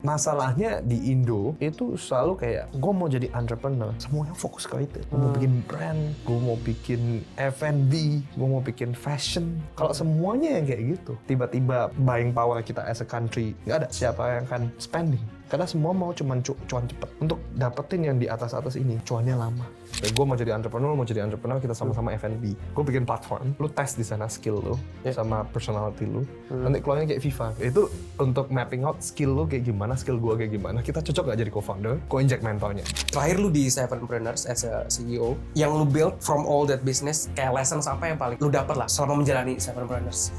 masalahnya di Indo itu selalu kayak gue mau jadi entrepreneur, semuanya fokus ke itu. Gue mau bikin brand, gue mau bikin F&B, gue mau bikin fashion. Kalau semuanya yang kayak gitu, tiba-tiba buying power kita as a country nggak ada, siapa yang akan spending? Karena semua mau cuan cepet. Untuk dapetin yang di atas-atas ini, cuannya lama. Gue mau jadi entrepreneur, kita sama-sama F&B. Gue bikin platform, lu tes di sana skill lu sama personality lu. Nanti keluarnya kayak FIFA. Itu untuk mapping out skill lu kayak gimana, skill gue kayak gimana. Kita cocok gak jadi co-founder? Gue inject mentornya. Terakhir lu di Sevenpreneurs as a CEO, yang lu build from all that business, kayak lessons apa yang paling lu dapat lah selama menjalani Sevenpreneurs?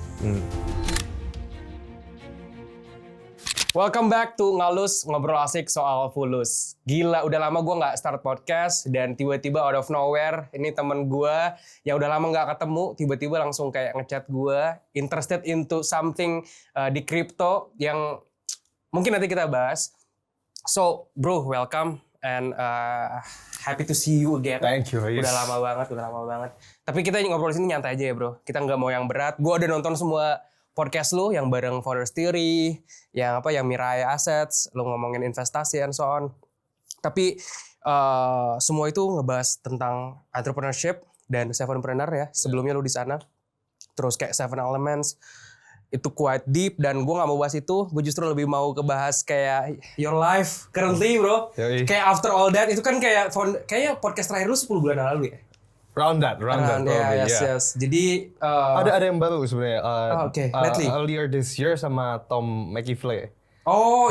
Welcome back to Ngalus, ngobrol asik soal Fulus. Gila, udah lama gue nggak start podcast dan tiba-tiba out of nowhere, ini temen gue yang udah lama nggak ketemu, tiba-tiba langsung kayak ngechat gue, interested into something di crypto yang mungkin nanti kita bahas. So, bro, welcome and happy to see you again. Thank you. Yes. Udah lama banget. Tapi kita ngobrol di sini nyantai aja ya, bro. Kita nggak mau yang berat. Gue udah nonton semua podcast lu yang bareng Founders Theory, yang Mirai Assets, lu ngomongin investasi and so on. Tapi semua itu ngebahas tentang entrepreneurship dan Sevenpreneur ya. Sebelumnya lu di sana. Terus kayak Seven Elements itu quite deep dan gue nggak mau bahas itu. Gue justru lebih mau kebahas kayak your life currently, bro. Yoi. Kayak after all that itu kan kayaknya podcast terakhir lu 10 bulan lalu ya. Round that, probably, yes. Jadi ada yang baru sebenarnya. Lately. Earlier this year sama Tom McKifley.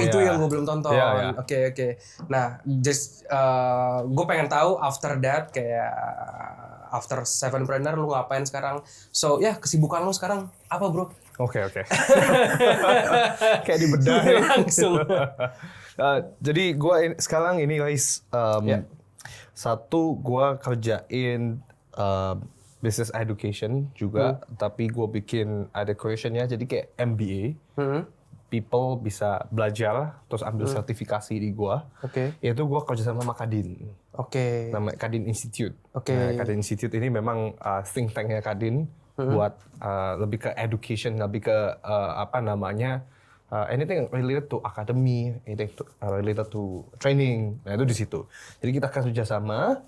Itu yang gue belum tonton. Oke. Nah, gue pengen tahu after that kayak after Sevenpreneur lu ngapain sekarang? So kesibukan lu sekarang apa, bro? Oke. Kayak dibedah langsung. Jadi gue sekarang ini guys, satu gue kerjain business education juga, tapi gue bikin ada creationnya, jadi kayak MBA. People bisa belajar terus ambil sertifikasi di gue. Itu gue kerja sama Kadin. Namanya Kadin Institute. Nah, Kadin Institute ini memang think tanknya Kadin buat lebih ke education, lebih ke anything related to academy, anything related to training. Nah itu di situ. Jadi kita kerja sama.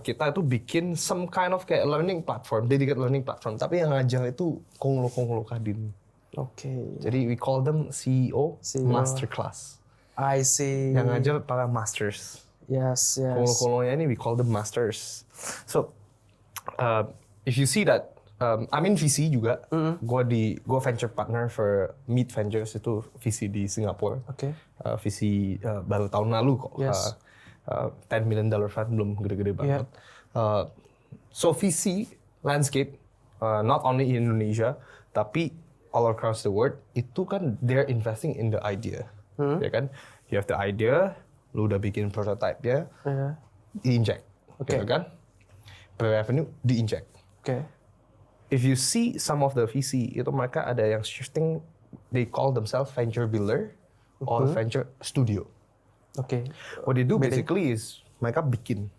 Kita itu bikin some kind of kayak learning platform, dedicated learning platform. Tapi yang ngajar itu konglo Kadin. Jadi we call them CEO. Masterclass. I see. Yang ngajar para masters. Yes. Konglo-konglonya ini we call them masters. So if you see that, I'm in VC juga. Gue venture partner for Meet Ventures, itu VC di Singapura. VC baru tahun lalu kok. $10 million fund, belum gede-gede banget. So VC landscape, not only in Indonesia, tapi all across the world, itu kan they're investing in the idea. Ya kan? You have the idea, lu udah bikin prototype ya, di-inject. Gitu kan? Per-revenue, di-inject. If you see some of the VC, itu mereka ada yang shifting, they call themselves venture builder or venture studio. What they do basically is mereka bikin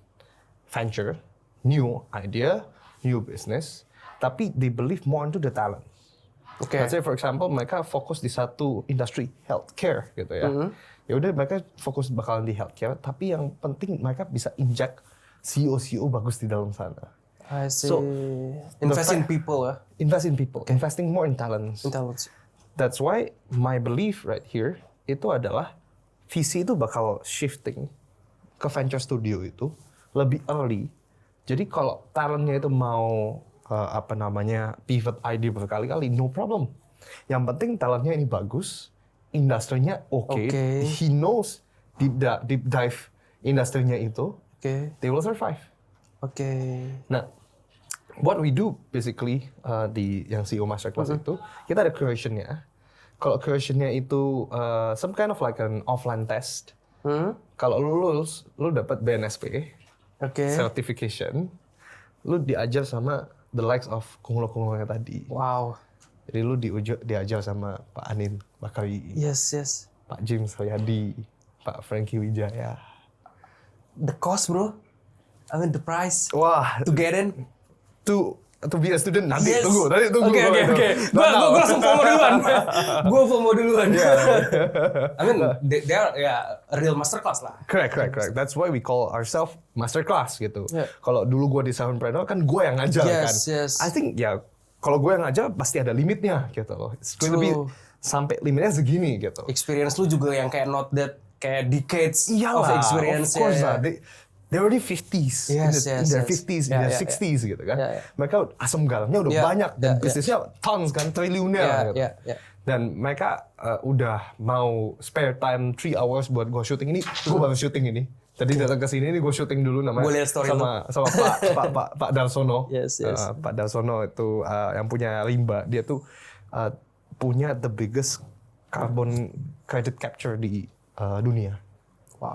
venture, new idea, new business, tapi they believe more into the talent. Let's say for example mereka fokus di satu industri healthcare gitu ya. Ya udah mereka fokus bakalan di healthcare, tapi yang penting mereka bisa inject CEO bagus di dalam sana. I see. So, invest in people ya. Invest in people. Investing more in talents. That's why my belief right here itu adalah VC itu bakal shifting ke venture studio itu lebih early. Jadi kalau talentnya itu mau pivot idea berkali-kali, no problem. Yang penting talentnya ini bagus, industrinya oke. He knows deep dive industrinya itu, they will survive. Nah, what we do basically di yang CEO Masterclass itu, kita ada creationnya. Kalau creationnya itu some kind of like an offline test. Kalau lu lulus, lu dapat BNSP, certification, lu diajar sama the likes of konglo-konglonya tadi. Wow. Jadi lu diajar sama Pak Anin Bakari, Pak James Hayadi, Pak Frankie Wijaya. The cost, bro. I mean the price. Wah. To get in. To to be a student nanti Yes. tunggu. Oke. Gue langsung FOMO duluan. Gue FOMO duluan. I mean, they are real masterclass lah. Correct. That's why we call ourselves masterclass gitu. Yeah. Kalau dulu gue di Soundpreneur kan gue yang ngajar kan. Yes. I think ya kalau gue yang ngajar pasti ada limitnya gitu loh. It's going to be sampai limitnya segini gitu. Experience lu juga yang kayak not that kayak decades of experience. Of course lah. They're already 50s, in their 50s, in their 60s gitu kan. Mereka asam garamnya udah banyak dan bisnisnya tons kan, triliuner gitu. Dan mereka udah mau spare time 3 hours buat gue syuting ini, gue baru syuting ini. Tadi datang ke sini gue syuting dulu namanya sama Pak Darsono. Pak Darsono itu yang punya Rimba, dia tuh punya the biggest carbon credit capture di dunia.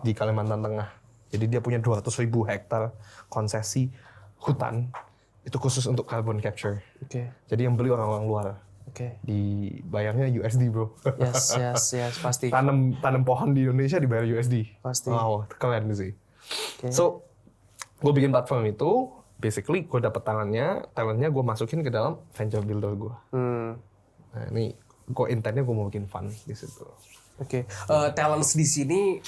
Di Kalimantan Tengah. Jadi dia punya 200.000 hektar konsesi hutan itu khusus untuk carbon capture. Jadi yang beli orang-orang luar. Dibayarnya USD bro. Yes, pasti. Tanam pohon di Indonesia dibayar USD. Pasti. Wow, keren sih. So, gue bikin platform itu, basically gue dapet talentnya gue masukin ke dalam venture builder gue. Nah ini gue intentnya gue mau bikin fun di situ. Talents di sini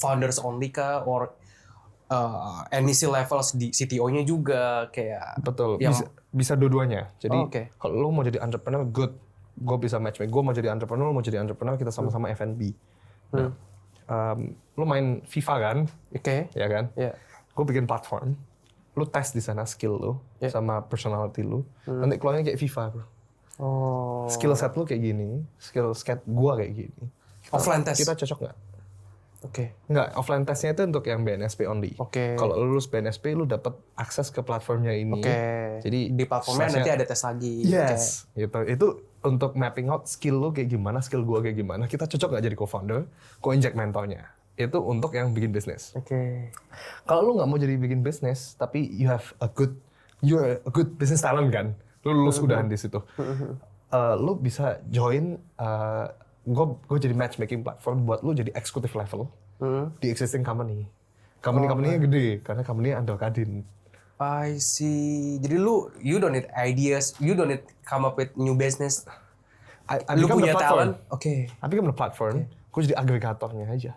founders only kah or initial levels di CTO-nya juga kayak betul yang... bisa dua-duanya. Jadi kalau lo mau jadi entrepreneur good, gue bisa matchmake. Gue mau jadi entrepreneur, lo mau jadi entrepreneur, kita sama-sama F&B. Nah, lo main FIFA kan? Ya kan? Gue bikin platform. Lo tes di sana skill lo sama personality lo. Nanti keluarnya kayak FIFA bro. Skill set lo kayak gini, skill set gue kayak gini. Offline test? Kita cocok nggak? Nggak, offline testnya itu untuk yang BNSP only. Kalau lulus BNSP, lu dapat akses ke platformnya ini. Jadi di platformnya nanti ada tes lagi. Yes, gitu. Itu untuk mapping out skill lu kayak gimana, skill gua kayak gimana. Kita cocok nggak jadi co-founder? Gua inject mentornya. Itu untuk yang bikin bisnis. Kalau lu nggak mau jadi bikin bisnis, tapi you're a good business talent kan? Lu lulus udahan di situ. Lu bisa join. Gue jadi matchmaking platform buat lu jadi executive level di existing company. Company-nya gede karena company-nya under Kadin. I see. Jadi you don't need ideas, you don't need come up with new business. Lu punya talent. I become the platform. Gue jadi agregatornya aja.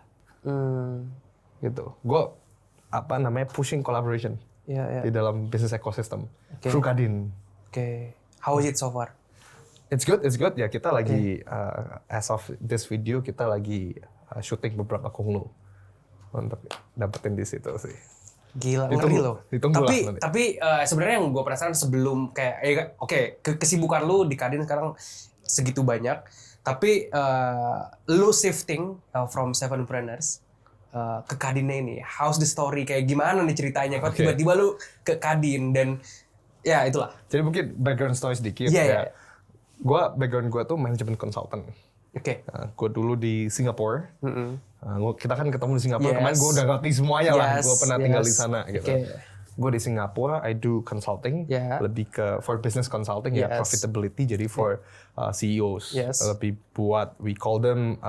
Gitu. Gue pushing collaboration di dalam business ecosystem through Kadin. How is it so far? It's good. Ya kita lagi as of this video kita lagi syuting beberapa kunglu untuk dapetin di situ sih. Gila, ngeri loh. Tapi sebenarnya yang gue penasaran sebelum kayak kesibukan lu di Kadin sekarang segitu banyak, tapi lu shifting from Sevenpreneurs ke Kadinnya ini, how's the story, kayak gimana nih ceritanya? Kok tiba-tiba lu ke Kadin dan ya itulah. Jadi mungkin background story sedikit background gue tuh management consultant. Gue dulu di Singapura. Kita kan ketemu di Singapura. Kemarin gue udah ngerti semuanya lah. Gue pernah tinggal di sana gitu. Gue di Singapura, I do consulting. Lebih ke for business consulting profitability. Jadi for CEOs. Lebih buat we call them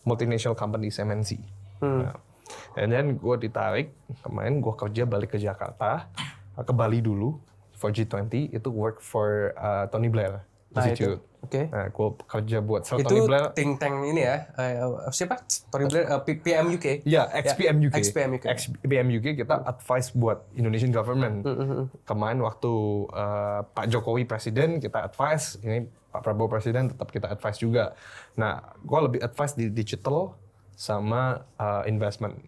multinational companies MNC. And then gue ditarik. Kemarin gue kerja balik ke Jakarta, ke Bali dulu. For G20 itu work for Tony Blair Institute. Nah, gue kerja buat Tony Blair. Itu think tank ini ya, siapa? Tony Blair, PM UK. Ya, XPM UK kita advice buat Indonesian government. Kemarin waktu Pak Jokowi presiden kita advice, ini Pak Prabowo presiden tetap kita advice juga. Nah, gue lebih advice di digital sama investment.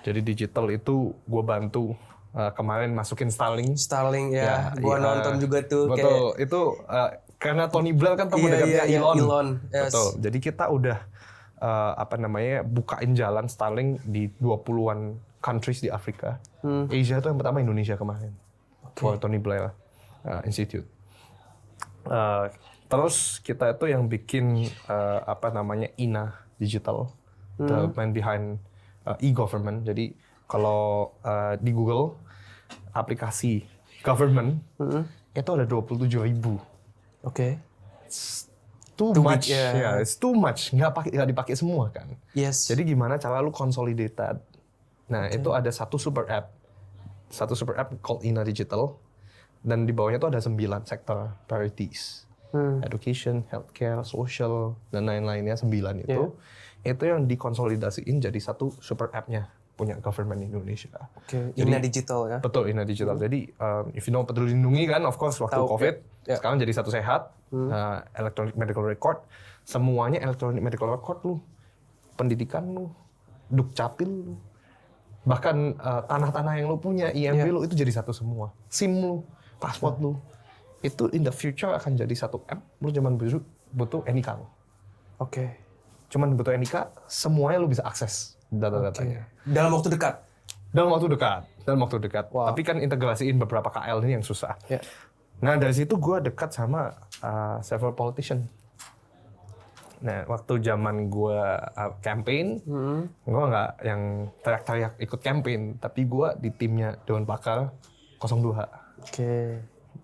Jadi digital itu gue bantu. Kemarin masukin Starlink ya gua nonton juga tuh. Betul, itu karena Tony Blair kan teman dekatnya Elon. Betul, jadi kita udah bukain jalan Starlink di 20-an countries di Afrika. Asia itu yang pertama Indonesia kemarin. For Tony Blair Institute. Terus kita itu yang bikin INA Digital, the man behind e-government. Jadi kalau di Google aplikasi government itu ada 27.000. It's too much. It's too much. Nggak dipakai semua kan. Jadi gimana cara lu consolidated? Nah itu ada satu super app called INA Digital. Dan di bawahnya tuh ada 9 sektor priorities. Education, healthcare, social, dan lain-lainnya 9 itu. Itu yang dikonsolidasiin jadi satu super app-nya punya government Indonesia. Ina Digital ya. Betul, Ina Digital. Jadi if you know Peduli Lindungi kan, of course waktu Tahu, COVID, ya. sekarang jadi Satu Sehat, electronic medical record, semuanya electronic medical record lu, pendidikan lu, dukcapil lu, bahkan tanah-tanah yang lu punya, IMB lu itu jadi satu semua. SIM lu, paspor lu, itu in the future akan jadi satu app. Lu cuman butuh NIK lu. Cuman butuh NIK, semuanya lu bisa akses data-datanya. Dalam waktu dekat. Dalam waktu dekat. Wow. Tapi kan integrasiin beberapa KL ini yang susah. Nah dari situ gue dekat sama several politician. Nah waktu zaman gue campaign, gue nggak yang teriak-teriak ikut campaign, tapi gue di timnya Dewan Pakar 02.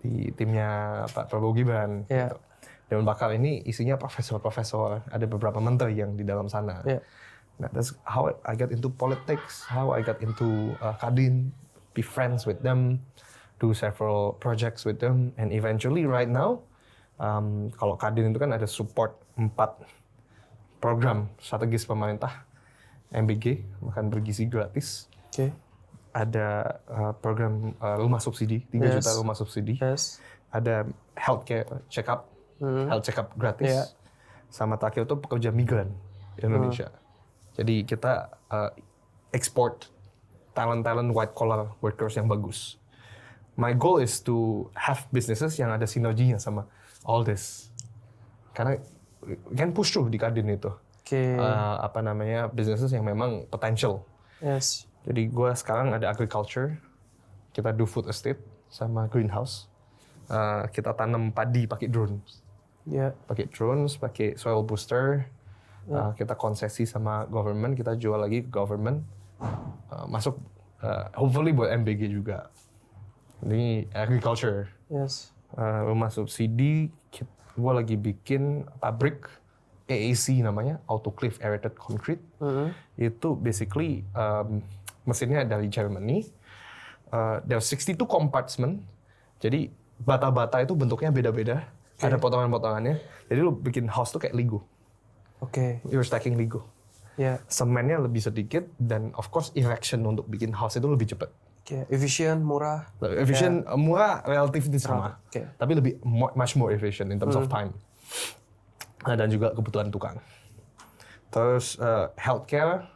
Di timnya Pak Prabowo Gibran. Gitu. Dewan Pakar ini isinya profesor-profesor, ada beberapa menteri yang di dalam sana. Nah, that's how I got into politics, how I got into Kadin, be friends with them, do several projects with them, and eventually right now, kalau Kadin itu kan ada support 4 program strategis pemerintah, MBG, makan bergizi gratis, ada program rumah subsidi, 3 juta rumah subsidi, ada healthcare check-up, health check-up gratis, sama terakhir itu pekerja migran di Indonesia. Jadi kita export talent-talent white collar workers yang bagus. My goal is to have businesses yang ada sinerginya sama all this. Karena kan push through di Kadin itu. Businesses yang memang potential. Jadi gue sekarang ada agriculture, kita do food estate sama greenhouse. Kita tanam padi pakai drone. Pakai drones, pakai soil booster. Kita konsesi sama government, kita jual lagi ke government. Masuk hopefully buat MBG juga. Ini agriculture. Rumah subsidi, gue lagi bikin pabrik AAC namanya, Autoclave Aerated Concrete. Itu basically mesinnya dari Germany. There are 62 compartment. Jadi bata-bata itu bentuknya beda-beda. Ada potongan-potongannya. Jadi lu bikin house tuh kayak Lego. You're stacking Lego. Semennya lebih sedikit dan of course erection untuk bikin house itu lebih cepat. Efisien, murah. Murah relatif sama. Tapi lebih much more efficient in terms of time. Dan juga kebutuhan tukang. Terus healthcare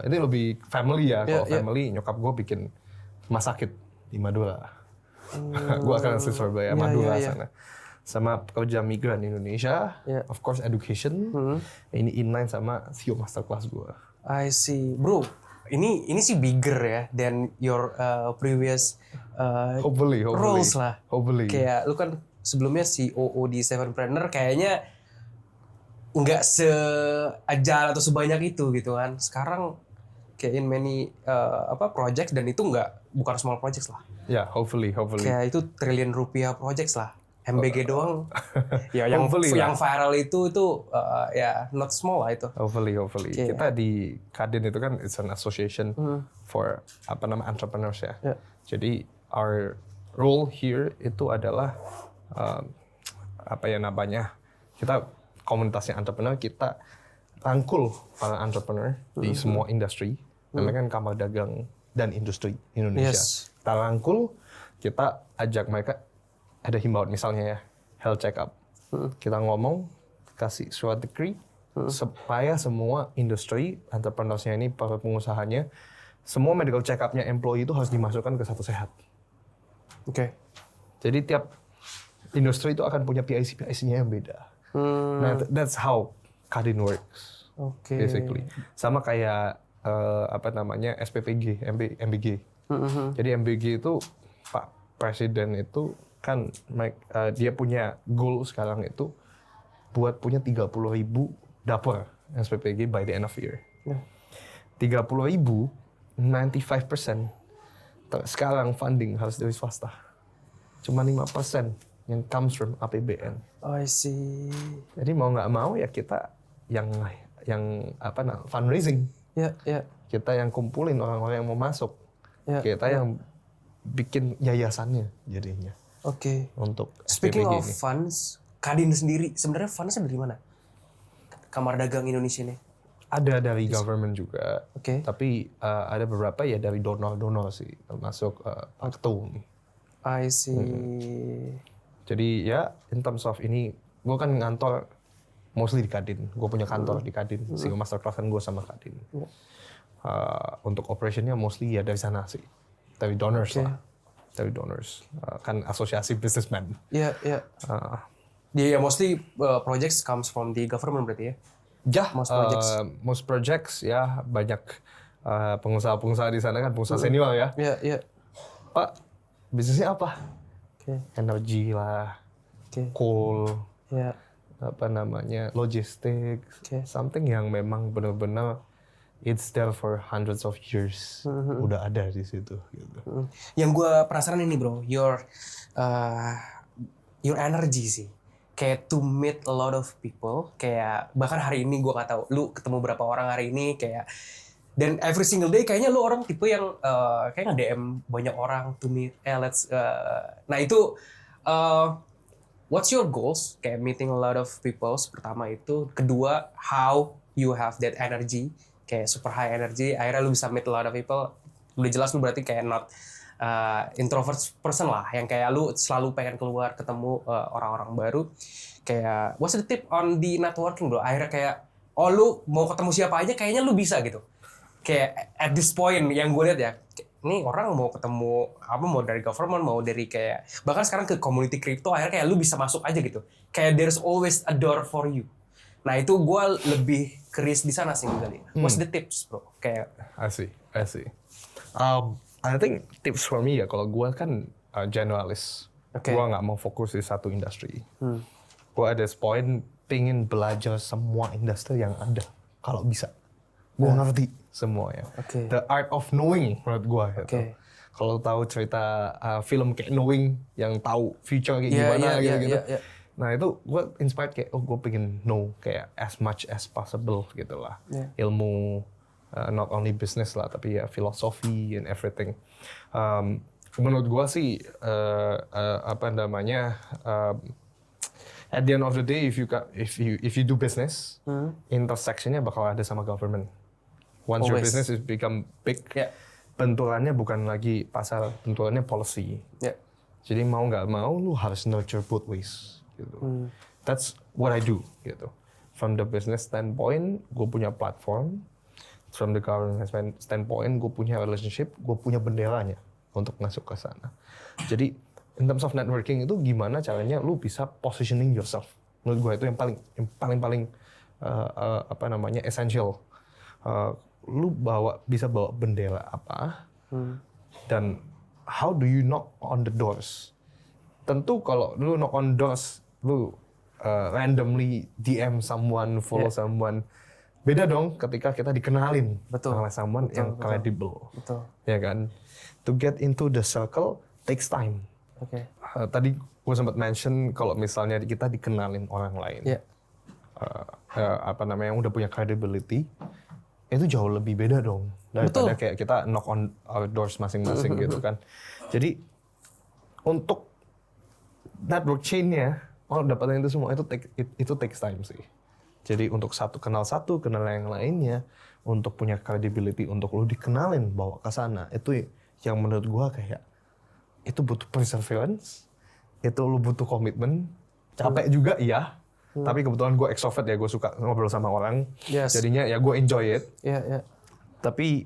ini lebih family ya. Kalau family nyokap gue bikin rumah sakit di Madura. Gue akan asli Surabaya, Madura sana. Sama pekerja migran Indonesia, of course education. Ini inline sama CEO masterclass gue. I see, bro. Ini sih bigger ya than your previous hopefully roles lah. Hopefully. Kayak lu kan sebelumnya COO di Sevenpreneur kayaknya nggak seajal atau sebanyak itu gitu kan. Sekarang kayak in many projects dan itu bukan small projects lah. Hopefully. Kayak itu triliun rupiah projects lah. MBG doang. Ya yang viral itu not small lah itu. Hopefully. Kita di Kadin itu kan it's an association for entrepreneurs ya. Jadi our role here itu adalah kita komunitasnya entrepreneur, kita rangkul para entrepreneur di semua industri. Namanya kan Kamar Dagang dan Industri Indonesia. Kita rangkul, kita ajak mereka, ada himbauan misalnya ya, health check up. Kita ngomong, kasih surat decree, supaya semua industri, entrepreneurs-nya ini, para pengusahanya, semua medical check up-nya employee itu harus dimasukkan ke Satu Sehat. Jadi tiap industri itu akan punya PIC-nya yang beda. Nah, that's how Kadin works, basically. Sama kayak SPPG, MBG. Jadi MBG itu Pak Presiden itu kan dia punya goal sekarang itu buat punya 30.000 dapur SPPG by the end of the year. 30.000, 95% sekarang funding harus dari swasta. Cuma 5% yang comes from APBN. I see. Jadi mau nggak mau ya kita yang fundraising. Kita yang kumpulin orang-orang yang mau masuk. Kita yang bikin yayasannya jadinya. Oke. untuk Speaking SPPG of ini. funds, Kadin sendiri sebenarnya fundsnya dari mana? Kamar Dagang Indonesia ini. Ada dari government juga, Oke. tapi ada beberapa ya dari donor-donor sih, termasuk Pak Ketum. I see. Jadi ya in terms of ini, gue kan ngantor mostly di Kadin. Gue punya kantor di Kadin, single masterclass kan gue sama Kadin. Untuk operationnya mostly ya dari sana sih, dari donors lah, dari donors. Kan asosiasi businessman. Iya, iya. Dia mostly projects comes from the government berarti ya? Ya, Most projects. most projects ya banyak pengusaha-pengusaha di sana kan pengusaha senior ya. Iya, iya. Pak, bisnisnya apa? Oke. Energi lah, Oke. coal, Iya. apa namanya, logistics, Oke. something yang memang benar-benar it's there for hundreds of years, udah ada di situ. Gitu. Yang gue penasaran ini bro, your energy sih. Kayak to meet a lot of people, kayak bahkan hari ini gue nggak tahu lu ketemu berapa orang hari ini, kayak dan every single day kayaknya lu orang tipe yang kayak nge-DM banyak orang to meet, nah itu what's your goals, kayak meeting a lot of people pertama itu, kedua how you have that energy, kayak super high energy, akhirnya lu bisa meet a lot of people, udah jelas lu berarti kayak not introvert person lah, yang kayak lu selalu pengen keluar ketemu orang-orang baru. Kayak what's the tip on the networking bro? Akhirnya kayak lu mau ketemu siapa aja kayaknya lu bisa gitu. Kayak at this point yang gue lihat ya, ini orang mau ketemu apa, mau dari government, mau dari kayak bahkan sekarang ke community crypto, akhirnya kayak lu bisa masuk aja gitu. Kayak there's always a door for you. Nah itu gue lebih keris di sana sih kali. What's the tips bro? Kayak I see. I think tips for me ya, kalau gue kan generalis, gue nggak mau fokus di satu industri. Gue ada point pengen belajar semua industri yang ada kalau bisa. Gue ngerti semuanya. The art of knowing menurut gue. Gitu. Kalau tahu cerita film kayak Knowing yang tahu future kayak gimana gitu. Nah itu gue inspired kayak gue pengen know kayak as much as possible gitu lah. Ilmu not only business lah, tapi ya filosofi and everything. Menurut gue sih apa namanya, at the end of the day if you do business, intersectionnya bakal ada sama government. Once your business is become big, benturannya bukan lagi pasar, benturannya policy. Jadi mau nggak mau lu harus nurture both ways. Gitu. That's what I do. Gitu. From the business standpoint, gue punya platform. From the government standpoint, gue punya relationship, gue punya benderanya untuk masuk ke sana. Jadi, in terms of networking itu gimana caranya lu bisa positioning yourself. Menurut gue itu yang paling apa namanya essential. Lu bisa bawa bendera apa, dan how do you knock on the doors. Tentu kalau lu knock on doors, lu randomly DM someone, follow someone. Beda dong ketika kita dikenalin oleh someone yang credible. Ya kan? To get into the circle takes time. Tadi gue sempat mention kalau misalnya kita dikenalin orang lain, apa namanya, yang udah punya credibility, itu jauh lebih beda dong daripada kayak kita knock on our doors masing-masing gitu kan. Jadi untuk network chain-nya, dapatin itu semua itu takes time sih. Jadi untuk kenal yang lainnya, untuk punya credibility, untuk lu dikenalin bawa ke sana, itu yang menurut gua kayak itu butuh perseverance, itu lu butuh komitmen, capek juga iya, tapi kebetulan gua extrovert ya, gua suka ngobrol sama orang, jadinya ya gua enjoy it. Tapi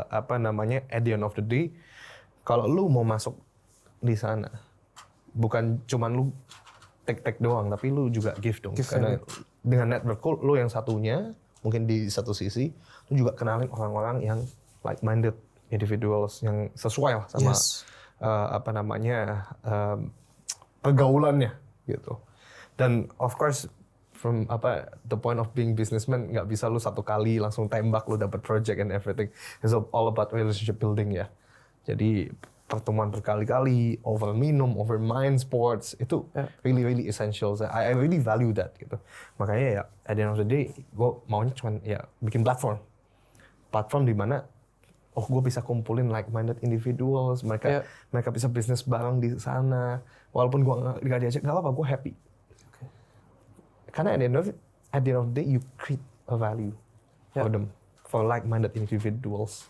apa namanya, at the end of the day, kalau lu mau masuk di sana, bukan cuman lu take doang, tapi lu juga give dong. Karena dengan network lu yang satunya, mungkin di satu sisi, lu juga kenalin orang-orang yang like-minded individuals yang sesuai lah sama apa namanya, pergaulannya gitu. Dan of course, from the point of being businessman, nggak bisa lu satu kali langsung tembak lu dapat project and everything. It's all about relationship building ya. Jadi pertemuan berkali-kali, over minum, over main sports, itu really essential. I really value that gitu. Makanya ya, at the end of the day, gue maunya cuma ya bikin platform di mana oh gue bisa kumpulin like-minded individuals, mereka bisa bisnis bareng di sana, walaupun gue nggak diajak, nggak apa-apa, gue happy. Karena at the end of the day you create a value for them, for like-minded individuals,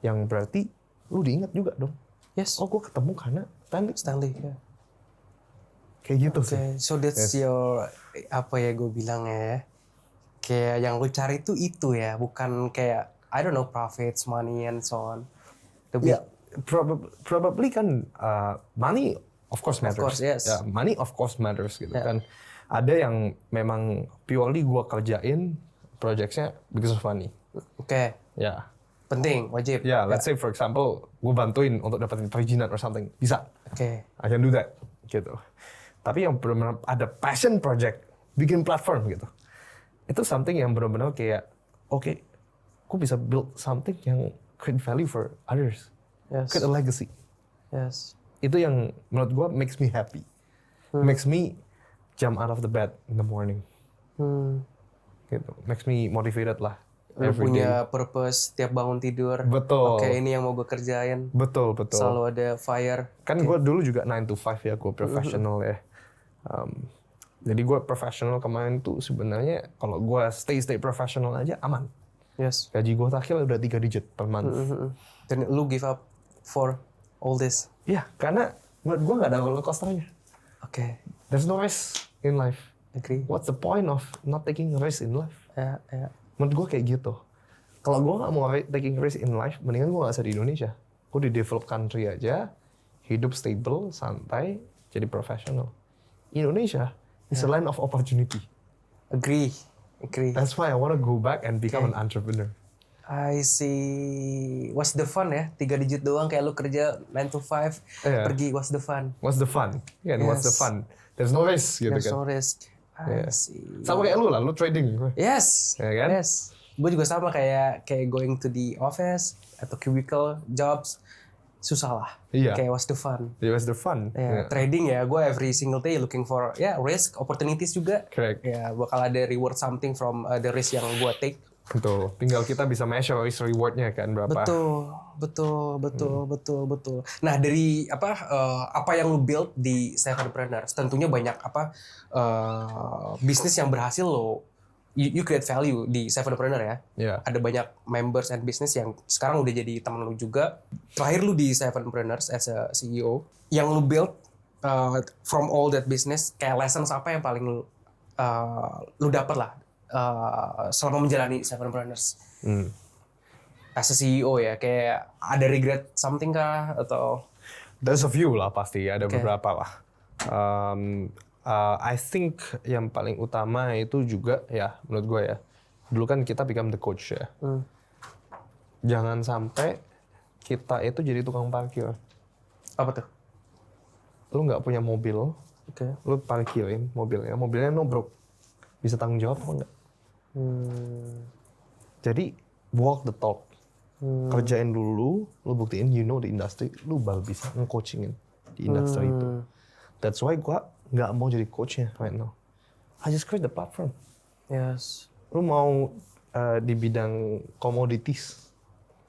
yang berarti lu diingat juga dong. Yes. Oh gue ketemu karena Stanley. Kayak gitu sih. So that's your, apa ya gue bilang ya, kayak yang lu cari itu ya, bukan kayak I don't know, profits, money and so on. Probably kan money of course matters. Of course, yes. Money of course matters gitu kan. Ada yang memang purely gue kerjain projectnya because of money. Oke. Ya. Penting, wajib. Let's say for example, gue bantuin untuk dapetin perizinan or something, bisa. Oke. I can do that, gitu. Tapi yang benar-benar ada passion project, bikin platform gitu. Itu something yang benar-benar kayak, oke, gue bisa build something yang create value for others. Yes. Create a legacy. Yes. Itu yang menurut gue makes me happy. Makes me jump out of the bed in the morning. Gitu. Makes me motivated lah. Lu punya purpose tiap bangun tidur. Betul. Oke, ini yang mau gue kerjain. Betul. Selalu ada fire. Kan gue dulu juga 9 to 5 ya, gue professional ya. Jadi gue professional kemarin tuh sebenarnya kalau gue stay professional aja aman. Yes. Gaji gue terakhir udah 3 digit per month. Dan lu give up for all this. Iya, karena menurut gue nggak ada roller coasternya. Oke. There's no risk in life. Agree. What's the point of not taking risk in life? Ya. Menurut gue kayak gitu. Kalau gue nggak mau taking risk in life, mendingan gue nggak usah di Indonesia. Gue di develop country aja, hidup stable, santai, jadi professional. Indonesia is a land of opportunity. Agree. That's why I want to go back and become an entrepreneur. I see. What's the fun ya? 3 digit doang kayak lu kerja 9 to 5, pergi, what's the fun? What's the fun? What's the fun? There's no risk gitu There's kan. no risk. I see. Sama kayak lu lah, lu trading. Yes. Ya kan? Yes. Gue juga sama kayak going to the office atau cubicle jobs. Susah lah. Iya. Kayak what's the fun? What's the fun? Trading ya, gue every single day looking for risk, opportunities juga. Correct. Ya, bakal ada reward something from the risk yang gue take. Betul. Tinggal kita bisa measure risk rewardnya kan berapa. Betul. Nah, dari apa yang lu build di Sevenpreneurs, tentunya banyak bisnis yang berhasil lo you create value di Sevenpreneur ya. Yeah. Ada banyak members and business yang sekarang udah jadi teman lu juga. Terakhir lu di Sevenpreneurs as a CEO, yang lu build from all that business, kayak lessons apa yang paling lu dapat lah selama menjalani Sevenpreneurs as a CEO ya, kayak ada regret something kah atau? There's a few lah pasti, ada beberapa lah. I think yang paling utama itu juga ya menurut gue ya, dulu kan kita become the coach ya. Jangan sampai kita itu jadi tukang parkir. Apa tuh? Lu nggak punya mobil, lu parkirin mobilnya nubruk, bisa tanggung jawab apa enggak? Jadi walk the talk, kerjain dulu, lu buktiin you know the industry, lu baru bisa nge-coachingin di industri itu. That's why gua nggak mau jadi coachnya right now. I just create the platform. Yes. Lu mau di bidang commodities,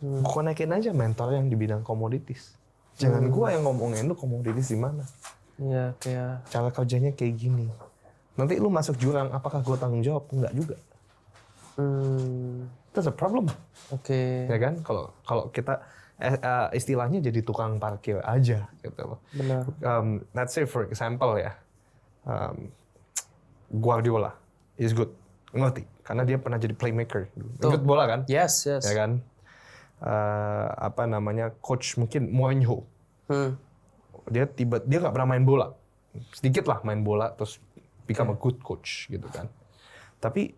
gua naikin aja mentor yang di bidang commodities. Jangan gua yang ngomongin lu commodities di mana. Iya, kayak cara kerjanya kayak gini. Nanti lu masuk jurang, apakah gua tanggung jawab? Enggak juga. That's a problem. Oke. Ya kan? Kalau kita istilahnya jadi tukang parkir aja gitu loh. Benar. Let's say for example ya, Guardiola is good, ngerti? Karena dia pernah jadi playmaker, ikut bola kan? Yes. Ya kan? Coach mungkin Mourinho. Dia nggak pernah main bola, sedikit lah main bola, terus become a good coach gitu kan. Tapi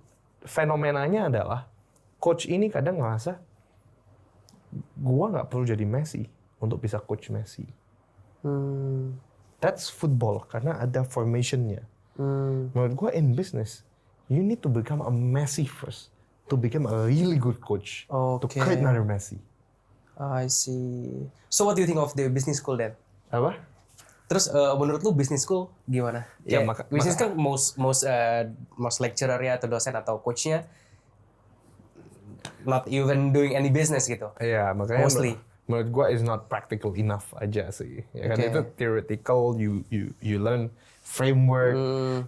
fenomenanya adalah coach ini kadang ngerasa gua nggak perlu jadi Messi untuk bisa coach Messi. That's football karena ada formationnya. Menurut gua in business, you need to become a Messi first to become a really good coach to create another Messi. I see. So what do you think of the business school then? Apa? Terus menurut lu business school gimana? Ya, business kan most lecturer ya atau dosen atau coachnya not even doing any business gitu. Iya, makanya Mostly. menurut gua is not practical enough aja sih. Ya kan Okay. itu theoretical, you learn framework,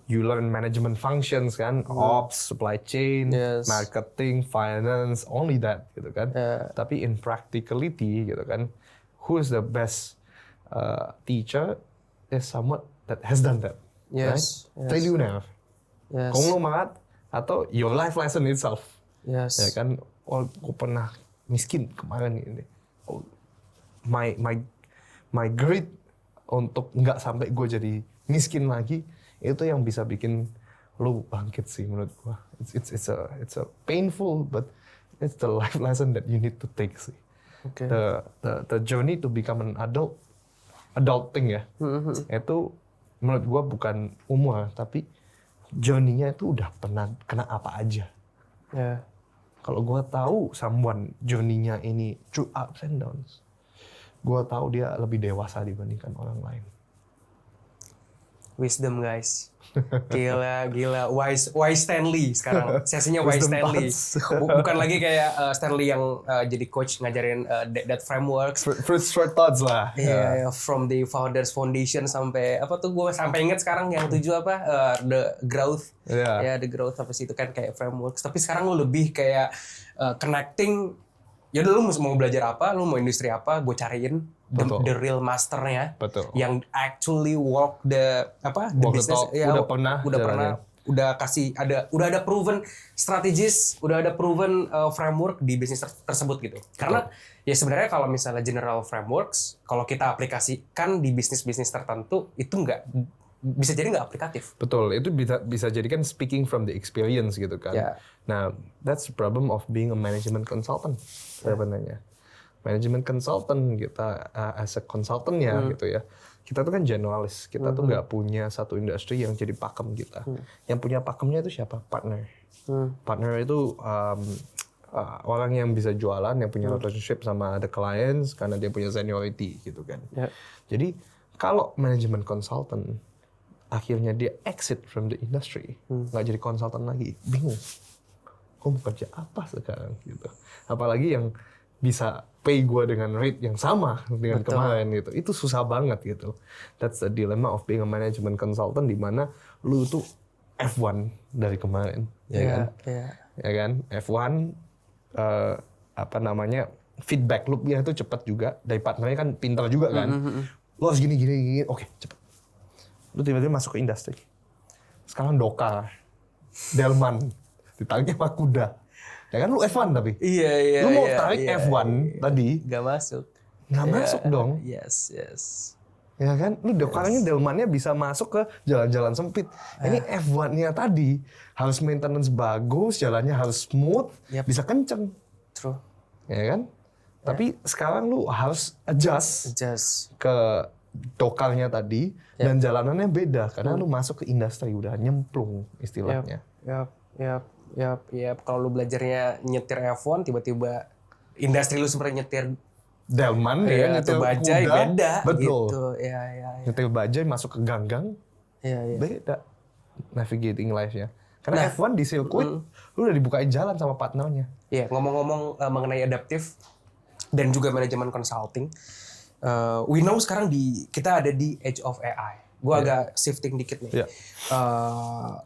you learn management functions kan, ops, supply chain, Yes. marketing, finance, only that gitu kan. Tapi in practicality gitu kan, who is the best teacher is someone that has done that. Yes, Right? Trial and error. Yes. Konglomerat atau your life lesson itself. Yes. Ya kan, oh gue pernah miskin kemarin ini. Oh, my grit untuk nggak sampai gue jadi miskin lagi, itu yang bisa bikin lu bangkit sih menurut gue. It's a painful but it's the life lesson that you need to take sih. Okay. The journey to become an adulting ya. Itu menurut gue bukan umur, tapi journey-nya itu udah pernah kena apa aja. Yeah. Kalau gue tahu someone journey-nya ini through ups and downs, gue tahu dia lebih dewasa dibandingkan orang lain. Wisdom guys. Gila. Wise Stanley sekarang. Sesinya Wise Wisdom Stanley. thoughts. Bukan lagi kayak Stanley yang jadi coach ngajarin that frameworks. First short thoughts lah. Iya, from the founders foundation sampai apa tuh gue sampai inget sekarang yang 7 apa the growth. Iya. Ya the growth apa sih itu kan kayak frameworks. Tapi sekarang lu lebih kayak connecting. Ya udah lu mau belajar apa, lu mau industri apa, gue cariin the real masternya. Betul. Yang actually walk the business. Talk, udah pernah jalannya. Udah ada proven strategis, udah ada proven framework di bisnis tersebut gitu. Karena ya sebenarnya kalau misalnya general frameworks, kalau kita aplikasikan di bisnis-bisnis tertentu itu bisa jadi nggak aplikatif. Betul, itu bisa jadikan speaking from the experience gitu kan. Yeah. Nah, that's the problem of being a management consultant sebenarnya. Management consultant kita as a consultant ya gitu ya. Kita tuh kan generalis, kita tuh nggak punya satu industri yang jadi pakem kita. Yang punya pakemnya itu siapa? Partner. Partner itu orang yang bisa jualan, yang punya relationship sama the clients karena dia punya seniority gitu kan. Yeah. Jadi kalau management consultant akhirnya dia exit from the industry, nggak jadi konsultan lagi, bingung. Gue mau kerja apa sekarang gitu. Apalagi yang bisa pay gue dengan rate yang sama dengan kemarin gitu. Itu susah banget gitu. That's the dilemma of being a management consultant, di mana lu tuh F1 dari kemarin, ya kan? Ya kan? F1 feedback loop-nya itu cepat juga. Dari partnernya kan pintar juga kan. Lu harus gini, oke cepet. Lu tiba-tiba masuk ke industri. Sekarang Dokar, Delman, ditagih sama kuda. Ya kan lu F1 tapi. Iya. Lu mau tarik F1 tadi. Gak masuk. Nggak masuk dong. Yes. Ya kan? Lu Dokarnya Delmannya bisa masuk ke jalan-jalan sempit. Ini F1-nya tadi harus maintenance bagus, jalannya harus smooth, bisa kenceng. True. Ya kan? Tapi sekarang lu harus adjust ke Dokarnya tadi dan jalanannya beda karena lu masuk ke industri udah nyemplung istilahnya. Yap. Kalau lu belajarnya nyetir F1 tiba-tiba industri lu seperti nyetir Delman ya, nyetir bajai kuda, beda betul. gitu. Ya. Nyetir bajai masuk ke ganggang. Iya. Beda navigating life-nya. Karena F1 di sirkuit lu udah dibukain jalan sama partnernya. Iya, ngomong-ngomong mengenai adaptif dan juga manajemen consulting. We know sekarang kita ada di age of AI. Gue agak shifting dikit nih.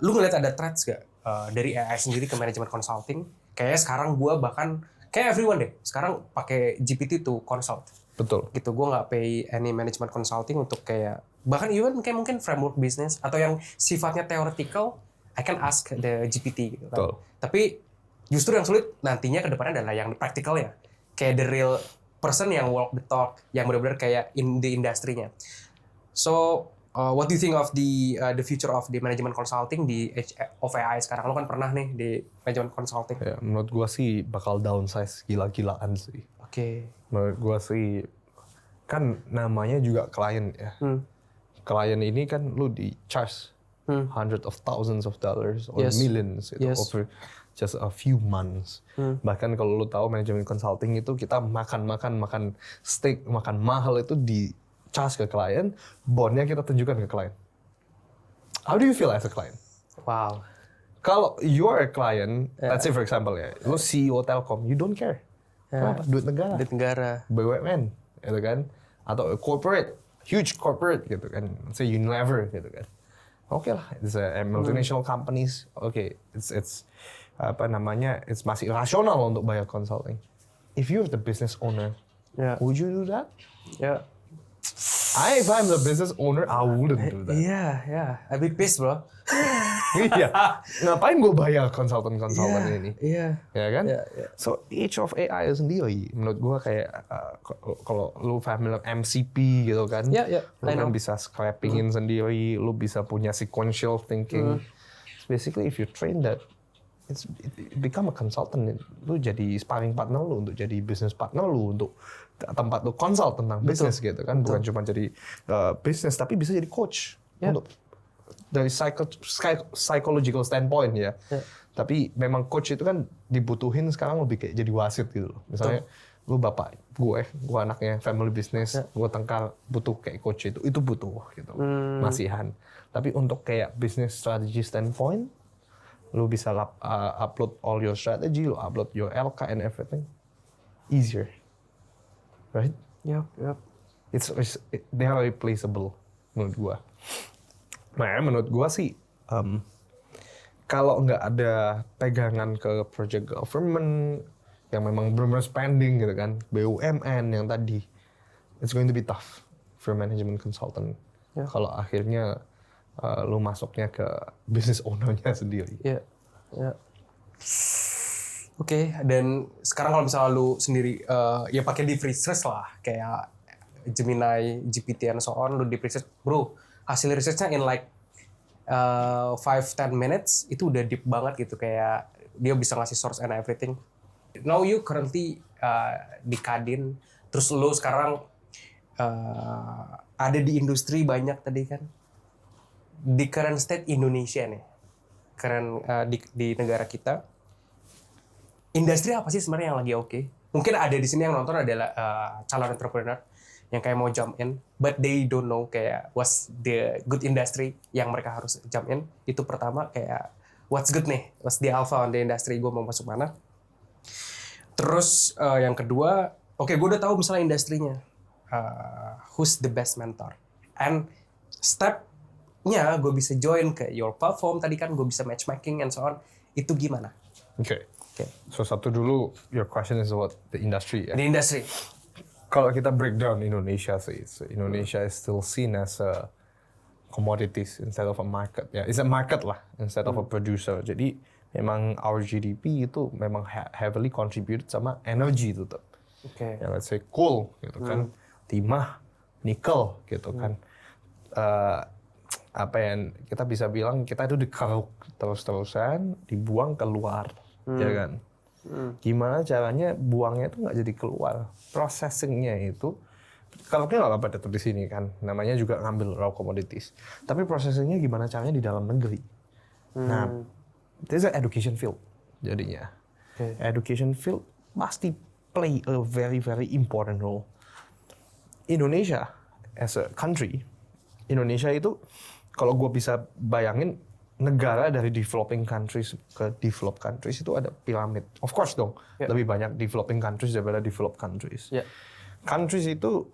Lu ngeliat ada threats gak dari AI sendiri ke manajemen consulting? Kayaknya sekarang gue bahkan kayak everyone deh. Sekarang pakai GPT to consult. Betul. Gitu, gue nggak pay any management consulting untuk kayak bahkan even kayak mungkin framework business atau yang sifatnya theoretical, I can ask the GPT gitu kan. Betul. Tapi justru yang sulit nantinya ke depannya adalah yang practical ya. Kayak the real person yang walk the talk, yang benar-benar kayak in the industry-nya. So, what do you think of the future of the management consulting di age of AI sekarang? Lo kan pernah nih di management consulting. Ya, menurut gua sih bakal downsize gila-gilaan sih. Oke. Menurut gua sih kan namanya juga klien ya. Klien ini kan lu di charge hundreds of thousands of dollars or millions itu over just a few months. Bahkan kalau lu tahu manajemen consulting itu kita makan steak, makan mahal itu di charge ke klien, bondnya kita tunjukkan ke klien. How do you feel as a client? Wow. Kalau you're a client, let's say for example ya, lu CEO Telkom, you don't care. Kenapa? Duit negara. Duit negara. BUMN, gitu kan? Atau corporate, huge corporate, gitu kan? Say Unilever, gitu kan? Oke lah, it's a multinational companies. Oke, it's apa namanya? It's masih rasional untuk bayar consulting. If you're the business owner, would you do that? Yeah. If I'm the business owner, I wouldn't do that. Yeah. I'd be pissed, bro. Iya. Ngapain gue bayar konsultan ini? Iya. Ya kan? Yeah. So age of AI sendiri, menurut gue kayak kalau lu familiar MCP gitu kan, lu kan bisa scrapingin sendiri, lu bisa punya sequential thinking. Basically, if you train that, it become a consultant. Lu jadi sparring partner lu untuk jadi business partner lu untuk tempat lu consult tentang bisnis gitu kan, bukan cuma jadi business tapi bisa jadi coach untuk dari psychological standpoint ya. Tapi memang coach itu kan dibutuhin sekarang lebih kayak jadi wasit gitu loh. Misalnya lu bapak gue anaknya family business, gue tengkar butuh kayak coach itu butuh gitu. Masihan. Tapi untuk kayak business strategy standpoint, lu bisa upload all your strategy, lu upload your LK and everything. Easier. Right? Yep. They are replaceable menurut gua. Nah, menurut gua sih kalau nggak ada pegangan ke project government yang memang benar-benar spending gitu kan, BUMN yang tadi, it's going to be tough for management consultant. Kalau akhirnya lu masuknya ke business owner-nya sendiri. Iya. Oke, dan sekarang kalau misalnya lu sendiri ya pakai deep research lah, kayak Gemini, GPT and so on, lu deep research, bro, hasil researchnya in like 5-10 minutes itu udah deep banget gitu, kayak dia bisa ngasih source and everything. Now you currently di Kadin, terus lu sekarang ada di industri banyak tadi kan, di current state Indonesia nih, di negara kita. Industri apa sih sebenarnya yang lagi oke? Mungkin ada di sini yang nonton adalah calon entrepreneur yang kayak mau jump in, but they don't know kayak what's the good industry yang mereka harus jump in. Itu pertama, kayak what's good nih, what's the alpha on the industry, gue mau masuk mana. Terus yang kedua, oke, gue udah tahu misalnya industrinya, who's the best mentor, and step-nya gue bisa join ke your platform tadi kan, gue bisa matchmaking and so on, itu gimana? Oke. So satu dulu, your question is about the industry ya? The industry. Kalau kita breakdown Indonesia sih, so Indonesia is still seen as a commodities instead of a market. Ya, it's a market lah instead of a producer. Jadi memang our GDP itu memang heavily contributed sama energy itu tuh. Ya, let's say coal gitu kan, timah, nikel gitu kan. Apa yang kita bisa bilang, kita itu dikeruk terus-terusan, dibuang keluar. Ya kan? Gimana caranya buangnya itu nggak jadi keluar? Processingnya itu, kalau kita nggak apa-apa di sini kan, namanya juga ngambil raw commodities. Tapi processingnya gimana caranya di dalam negeri? Nah, there's an education field jadinya. Education field pasti play a very very important role. Indonesia as a country, Indonesia itu kalau gue bisa bayangin, negara dari developing countries ke developed countries itu ada piramid. Of course dong, lebih banyak developing countries daripada developed countries. Countries itu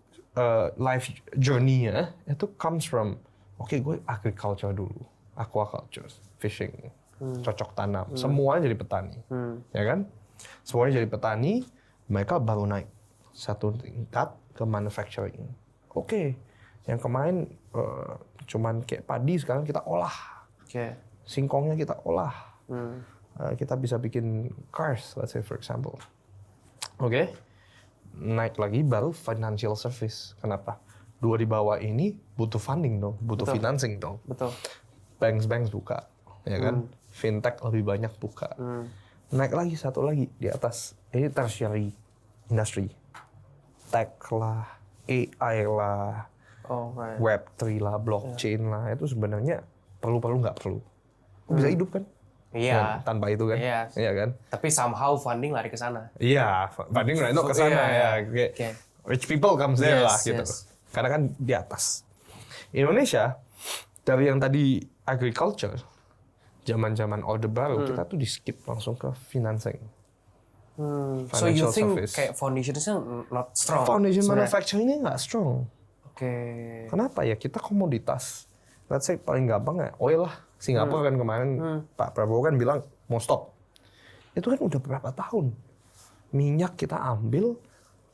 life journey-nya itu comes from, gue agriculture dulu, aquaculture, fishing, cocok tanam, semuanya jadi petani, ya kan? Semuanya jadi petani, mereka baru naik satu tingkat ke manufacturing. Yang kemarin cuman kayak padi, sekarang kita olah. Singkongnya kita olah. Kita bisa bikin cars, let's say for example. Naik lagi baru financial service. Kenapa? Dua di bawah ini butuh funding dong, butuh financing dong. Betul. Banks buka, ya kan? Fintech lebih banyak buka. Naik lagi satu lagi di atas. Ini tertiary industry. Tech lah, AI lah, Web3 lah, blockchain lah. Itu sebenarnya perlu nggak perlu, bisa hidup kan? Iya. Tanpa itu kan? Iya kan? Tapi somehow funding lari ke sana. Iya, funding lari ke sana ya. Rich people comes there lah gitu. Karena kan di atas. Indonesia dari yang tadi agriculture zaman-zaman Orde Baru kita tuh di skip langsung ke financing. So you Financial think service. kayak foundationnya not strong? Foundation sebenarnya? manufacturing-nya nggak strong. Oke. Kenapa ya? Kita komoditas. Let's say paling gampang ya oil lah. Singapura kan kemarin Pak Prabowo kan bilang mau stop. Itu kan udah berapa tahun. Minyak kita ambil,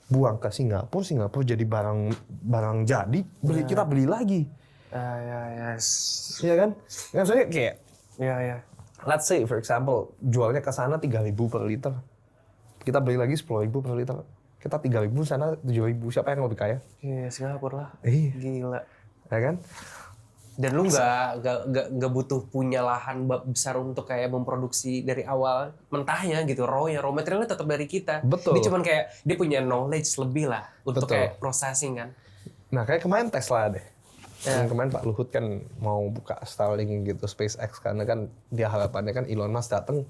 buang ke Singapura. Singapura jadi barang jadi, kita beli lagi. Iya kan? Maksudnya kayak, let's say for example, jualnya ke sana 3.000 per liter. Kita beli lagi 10.000 per liter. Kita 3.000, sana 7.000. Siapa yang lebih kaya? Iya, Singapura lah. Iya. Gila. Ya kan? Dan lu nggak butuh punya lahan besar untuk kayak memproduksi dari awal mentahnya gitu. Raw materialnya tetap dari kita. Betul. Dia cuman kayak dia punya knowledge lebih lah untuk Betul. kayak processing kan. Nah kayak kemarin Tesla deh. Kemarin Pak Luhut kan mau buka Starlink gitu, SpaceX, karena kan dia harapannya kan Elon Musk datang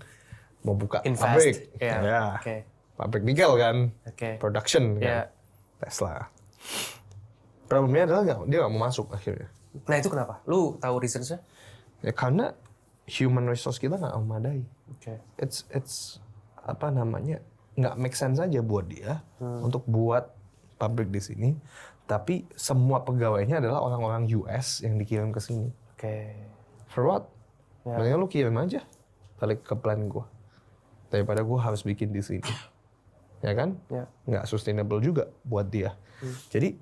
mau buka Invest. pabrik. Iya. Ya. Oke. Pabrik nikel kan. Oke. Production kan. Iya. Tesla. Problemnya adalah dia nggak mau masuk akhirnya. Nah itu kenapa? Lu tahu reasons-nya? Ya karena human resource kita nggak memadai. Oke. It's apa namanya, nggak make sense aja buat dia untuk buat pabrik di sini. Tapi semua pegawainya adalah orang-orang US yang dikirim ke sini. Oke. For what? Mendingan lu kirim aja balik ke plan gua. Daripada gua harus bikin di sini. Ya kan? Ya. Nggak sustainable juga buat dia. Jadi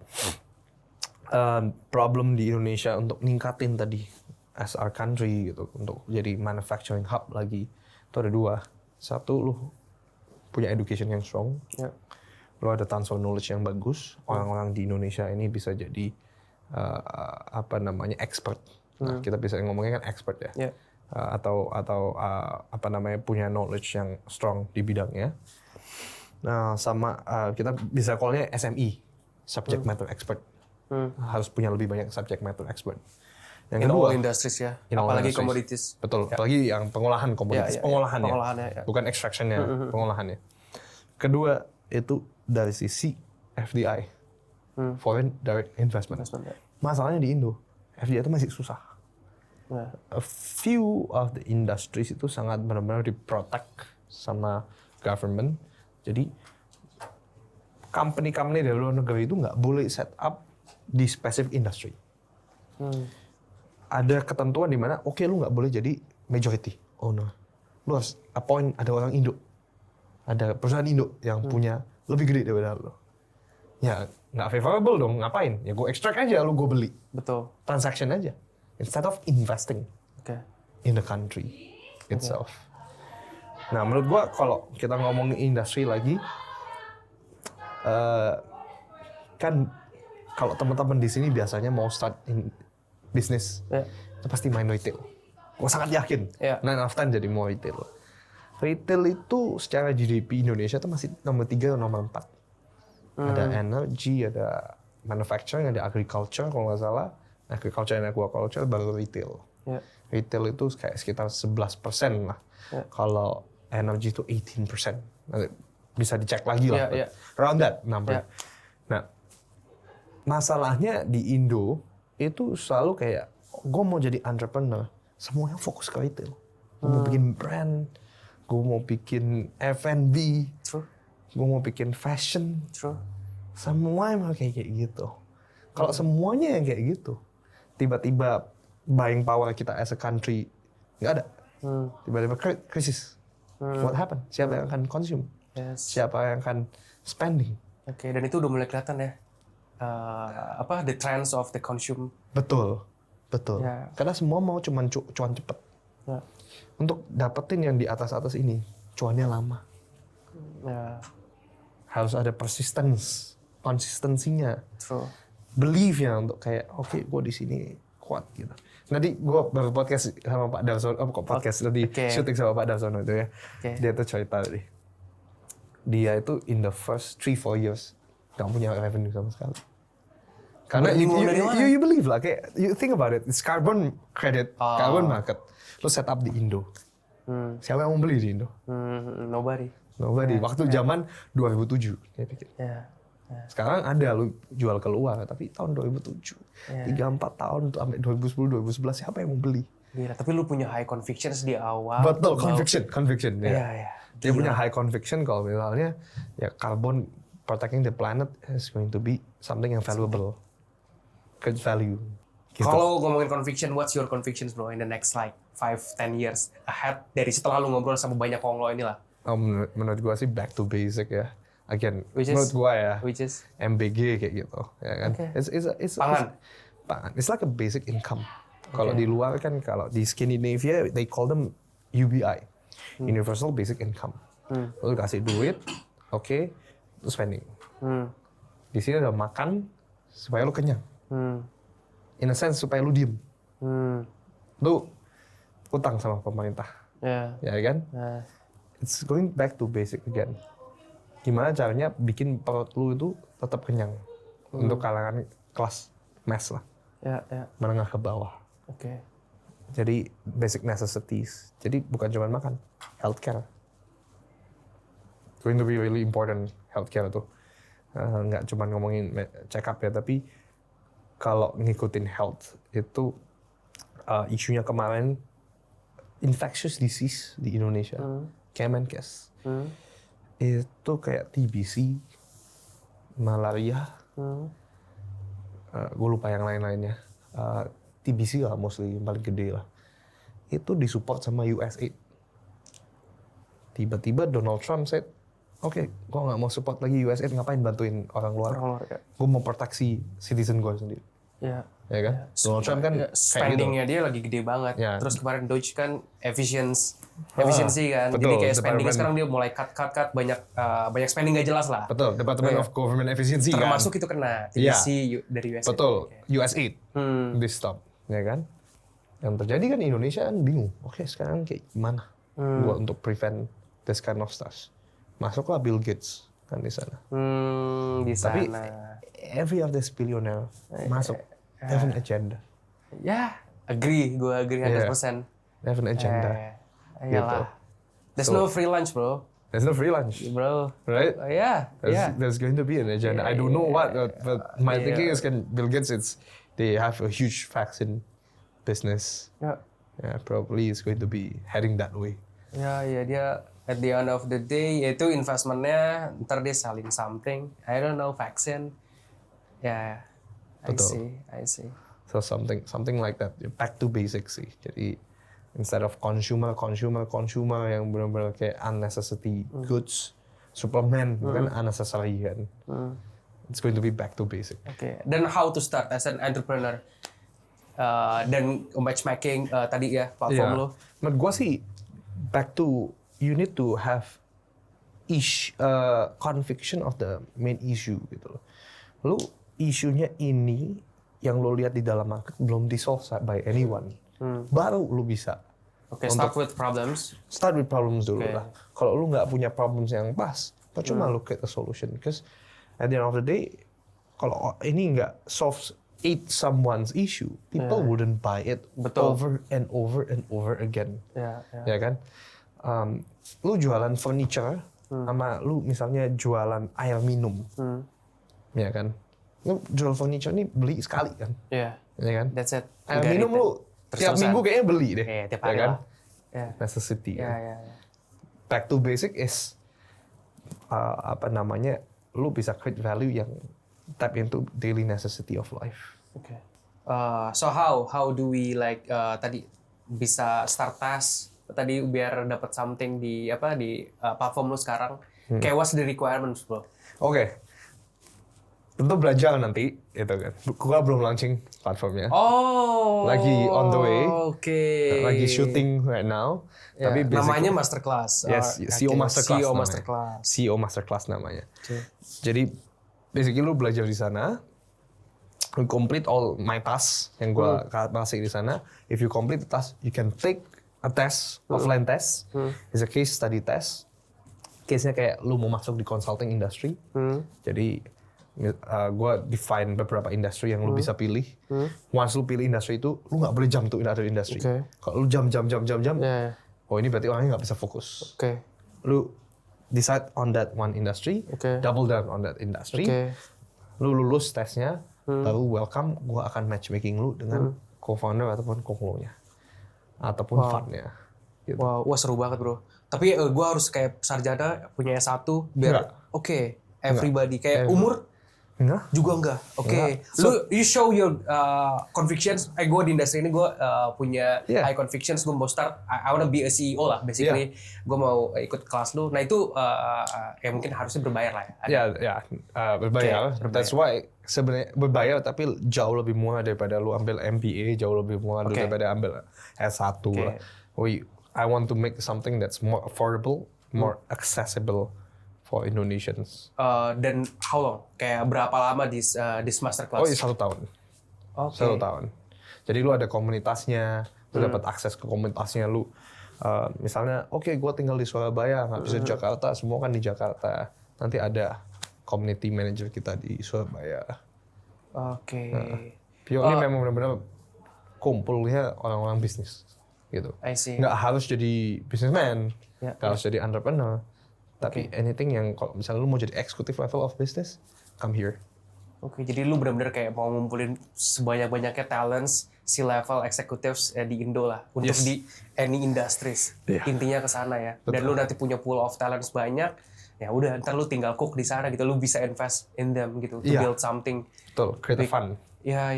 problem di Indonesia untuk ningkatin tadi as our country gitu, untuk jadi manufacturing hub lagi, itu ada dua. Satu, lu punya education yang strong. Ya. Lu ada transfer knowledge yang bagus. Orang-orang di Indonesia ini bisa jadi apa namanya, expert. Nah, kita bisa ngomongnya kan expert ya. Ya. Atau apa namanya, punya knowledge yang strong di bidangnya. Nah, sama kita bisa call-nya SME, subject matter expert. Harus punya lebih banyak subject matter expert. Yang In kedua, all industries ya. in all Apalagi industries. commodities. Betul, apalagi yang pengolahan komoditas, pengolahannya. Pengolahannya, ya. Bukan extractionnya, pengolahannya. Kedua, itu dari sisi FDI, Foreign Direct Investment. Ya. Masalahnya di Indo, FDI itu masih susah. Nah. A few of the industries itu sangat benar-benar diprotect sama government. Jadi company-company dari luar negeri itu nggak boleh set up di specific industry. Ada ketentuan di mana, oke, lu nggak boleh jadi majority owner. Lu harus appoint ada orang Indo. Ada perusahaan Indo yang punya lebih gede daripada lu. Ya nggak favorable dong, ngapain? Ya gue extract aja, lu gue beli. Betul. Transaction aja. Instead of investing Oke. in the country itself. Nah, menurut gua kalau kita ngomongin industri lagi, kan kalau teman-teman di sini biasanya mau start in bisnis, itu pasti main retail. Gua sangat yakin, 9 out of 10 jadi mau retail. Retail itu secara GDP Indonesia itu masih nomor 3 atau nomor 4. Ada energy, ada manufacturing, ada agriculture kalau nggak salah. Agriculture dan aquaculture baru retail. Retail itu kayak sekitar 11% lah. Kalau energy itu 18%. Nanti bisa dicek lagi lah. Around that number. Nah, masalahnya di Indo itu selalu kayak, gue mau jadi entrepreneur, semuanya fokus ke retail. Gue mau bikin brand, gue mau bikin F&B, gue mau bikin fashion. Semua emang kayak gitu. Kalau semuanya yang kayak gitu, tiba-tiba buying power kita as a country nggak ada. Tiba-tiba krisis. What happened? Siapa yang akan consume? Siapa yang akan spending? Oke, dan itu udah mulai kelihatan ya. The trends of the consume. Betul. Karena semua mau cuan cepet. Untuk dapetin yang di atas-atas ini, cuannya lama. Harus ada konsistensinya. Belief-nya untuk kayak, oke, gue di sini kuat gitu. Nanti gue baru podcast sama Pak Darsono, syuting sama Pak Darsono itu ya. Dia tuh cerita tadi. Dia itu in the first 3-4 years gak punya revenue sama sekali. Karena you believe lah, kayak you think about it, it's carbon credit, carbon market. Lu set up di Indo. Siapa yang mau beli di Indo? Nobody. Waktu zaman 2007 dia pikir. Sekarang ada lu jual keluar, tapi tahun 2007, 3-4 tahun tuh sampai 2010-2011 siapa yang mau beli? Gila, tapi lu punya high convictions di awal. Betul, conviction. Iya, Ya. iya. Dia punya high conviction kalau misalnya ya carbon protecting the planet is going to be something yang valuable, good value. Gitu. Kalau ngomongin conviction, what's your convictions bro in the next like 5-10 years ahead dari setelah lu ngobrol sama banyak konglo inilah? Menurut gua sih back to basic ya. Again, Which menurut gua ya, MBG kayak gitu, ya kan? Okay. It's Pangan. It's like a basic income. Kalau di luar kan, kalau di Scandinavia they call them UBI, Universal Basic Income. Lu kasih duit, oke, terus spending. Di sini ada makan supaya lu kenyang. In a sense supaya lu diem. Lu utang sama pemerintah, ya kan? It's going back to basic again. Gimana caranya bikin perut lu itu tetap kenyang untuk kalangan kelas mass lah, menengah ke bawah. Jadi basic necessities. Jadi bukan cuma makan, healthcare. Going to be really important healthcare tuh. Nggak cuma ngomongin check up ya, tapi kalau ngikutin health itu isunya kemarin infectious disease di Indonesia, Kemenkes. Itu kayak TBC, malaria, gue lupa yang lain-lainnya. TBC lah mostly yang paling gede lah. Itu disupport sama USAID. Tiba-tiba Donald Trump said, oke, gue nggak mau support lagi USAID, ngapain bantuin orang luar? Gue mau proteksi citizen gue sendiri. Ya kan? Donald Trump kan spendingnya dia lagi gede banget. Terus kemarin Deutsche kan efisiensi kan. Betul, jadi kayak spending sekarang dia mulai cut banyak spending gak jelas lah. Betul, Department of Government Efficiency kan. Termasuk itu kena TBC dari USAID. Betul, USAID di stop, ya kan? Yang terjadi kan Indonesia kan bingung. Oke, sekarang kayak gimana? Gua untuk prevent this kind of stuff. Masuklah Bill Gates kan di sana. Di sana. Tapi every of this billionaire masuk have an agenda. Ya, gue agree 100%. Have an agenda. Gitu. There's no free lunch, bro. There's no free lunch, bro. Right? There's going to be an agenda. I don't know what, but my thinking is, can Bill Gates, they have a huge vaccine business. Yeah, probably it's going to be heading that way. Dia at the end of the day itu investmentnya ntar dia selling something. I don't know, vaccine. I see. So something like that. Back to basics sih. Jadi instead of consumer yang benar-benar kayak unnecessary goods, suplemen kan unnecessary kan. It's going to be back to basic. Dan how to start as an entrepreneur? Dan matchmaking tadi ya platform lo. Menurut gue sih back to you need to have conviction of the main issue gitu loh. Lu isunya ini yang lo lihat di dalam market belum di-solve by anyone. Baru lu bisa. Start with problems. Start with problems dulu lah. Kalau lu nggak punya problems yang pas, percuma lu create a solution. Because at the end of the day, kalau ini nggak solve someone's issue, people wouldn't buy it over and over again. Ya kan? Lu jualan furniture, sama lu misalnya jualan air minum. Ya kan? Lu jual furniture ini beli sekali kan? Ya kan? That's it. Air minum lu tiap minggu kayaknya beli deh. Tiap ya hari kan? Necessity. Back to basic is lu bisa create value yang tap into daily necessity of life. So how do we tadi bisa start task tadi biar dapat something di platform lu sekarang? Kayak what's the requirements, bro? Tentu belajar nanti, itu kan. Gua belum launching platformnya. Lagi on the way. Lagi shooting right now. Tapi namanya masterclass. Yes, CEO Masterclass. CEO Masterclass namanya. Jadi basically lu belajar di sana, lu complete all my tasks yang gua kasih di sana. If you complete the task, you can take a test, offline test. It's a case study test. Case-nya kayak lu mau masuk di consulting industry. Jadi gue define beberapa industri yang lu bisa pilih. Once lu pilih industri itu, lu nggak boleh jump to another industry. Kalau lu jump, ini berarti orangnya nggak bisa fokus. Lu decide on that one industry, double down on that industry. Lu lulus tesnya, baru welcome, gue akan matchmaking lu dengan co-founder ataupun co-nya. ataupun fun-nya. Gitu. Wow, wah seru banget bro. Tapi gue harus kayak sarjana punya S1 biar oke, everybody kayak umur Enggak. juga enggak. Oke. Lu you show your convictions. Gue di industri ini gue punya high convictions. Gue mau start. I wanna be a CEO lah basically. Gue mau ikut kelas lu. Nah itu ya mungkin harusnya berbayar lah ya. Ya, berbayar. That's why sebenarnya berbayar tapi jauh lebih murah daripada lu ambil MBA, jauh lebih murah daripada ambil S1 lah. I want to make something that's more affordable, more accessible for Indonesians. Dan how long? Kayak berapa lama this master class? Oh, 1 tahun. Okay. 1 tahun. Jadi lu ada komunitasnya, lu dapat akses ke komunitasnya lu. Misalnya, gue tinggal di Surabaya, nggak bisa di Jakarta, semua kan di Jakarta. Nanti ada community manager kita di Surabaya. Oke. Pio ini memang benar-benar kumpulnya orang-orang bisnis. Gitu. I see. Nggak harus jadi businessman, nggak harus jadi entrepreneur. Tapi anything yang kalau misalnya lu mau jadi executive level of business, come here. Oke, jadi lu benar-benar kayak mau ngumpulin sebanyak-banyaknya talents, C-level executives di Indo lah untuk di any industries. Intinya ke sana ya. Betul. Dan lu nanti punya pool of talents banyak, ya udah ntar lu tinggal cook di sana gitu, lu bisa invest in them gitu to build something. Betul, create a fund. Ya.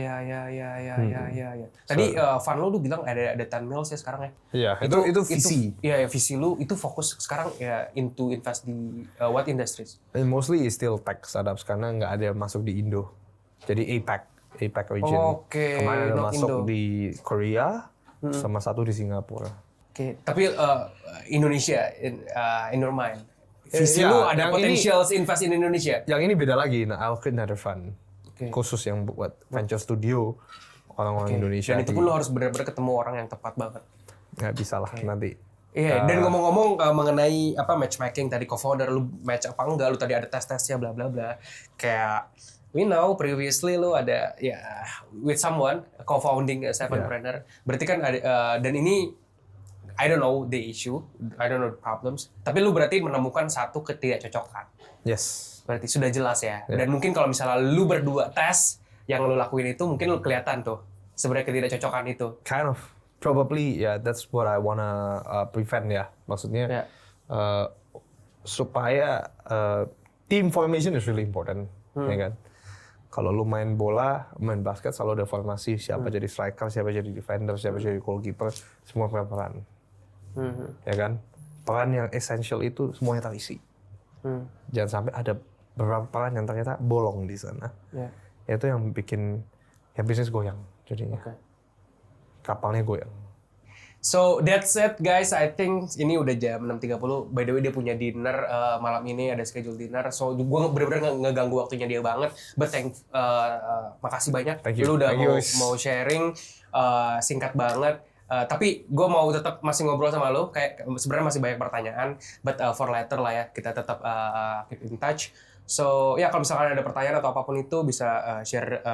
Tadi fund lu bilang ada 10 mils ya sekarang ya? Iya, itu visi. Iya, visi lu itu fokus sekarang ya into invest di what industries? And mostly is still tech startups karena nggak ada yang masuk di Indo. Jadi APAC region. Kemarin ada masuk di Korea, sama 1 di Singapura. Oke, tapi Indonesia in your mind. Visi lu ada potential invest in Indonesia? Yang ini beda lagi. Nah, I'll create another fund. Khusus yang buat venture studio orang-orang Indonesia. Dan itu pun lu harus benar-benar ketemu orang yang tepat banget. Nggak bisa lah nanti. Iya, dan ngomong-ngomong mengenai matchmaking tadi co-founder lu match apa enggak, lu tadi ada tes-tesnya bla bla bla. Kayak we know previously lu ada with someone co-founding Sevenpreneur. Berarti kan ada dan ini I don't know the issue, I don't know the problems. Tapi lu berarti menemukan satu ketidakcocokan. Yes. Berarti sudah jelas ya. Dan mungkin kalau misalnya lu berdua tes yang lu lakuin itu mungkin lu kelihatan tuh sebenarnya ketidakcocokan itu. Kind of. Probably that's what I wanna prevent ya. Maksudnya supaya team formation is really important, ya kan? Kalau lu main bola, main basket selalu ada formasi siapa jadi striker, siapa jadi defender, siapa jadi goalkeeper, semua punya peran. Ya kan? Peran yang essential itu semuanya terisi. Jangan sampai ada beberapa peran yang ternyata bolong di sana. Itu yang bikin bisnis goyang jadinya. Kapalnya goyang. So that's it guys, I think ini udah jam 6.30. By the way dia punya dinner malam ini, ada schedule dinner. So gue bener-bener ngeganggu waktunya dia banget. But makasih banyak. Lu udah mau sharing singkat banget. Tapi gue mau tetap masih ngobrol sama lu. Kayak sebenarnya masih banyak pertanyaan. But for later lah ya, kita tetap keep in touch. So ya kalau misalkan ada pertanyaan atau apapun itu bisa share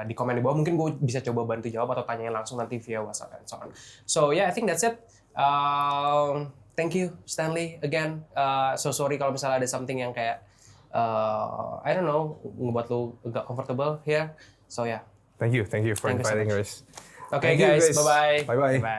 di komen di bawah. Mungkin gue bisa coba bantu jawab atau tanyain langsung nanti via WhatsApp and so on. So yeah, I think that's it. Thank you Stanley again. So sorry kalau misalnya ada something yang kayak I don't know ngebuat lu agak comfortable here. So yeah. Thank you for inviting us. Okay guys, bye bye. Bye bye.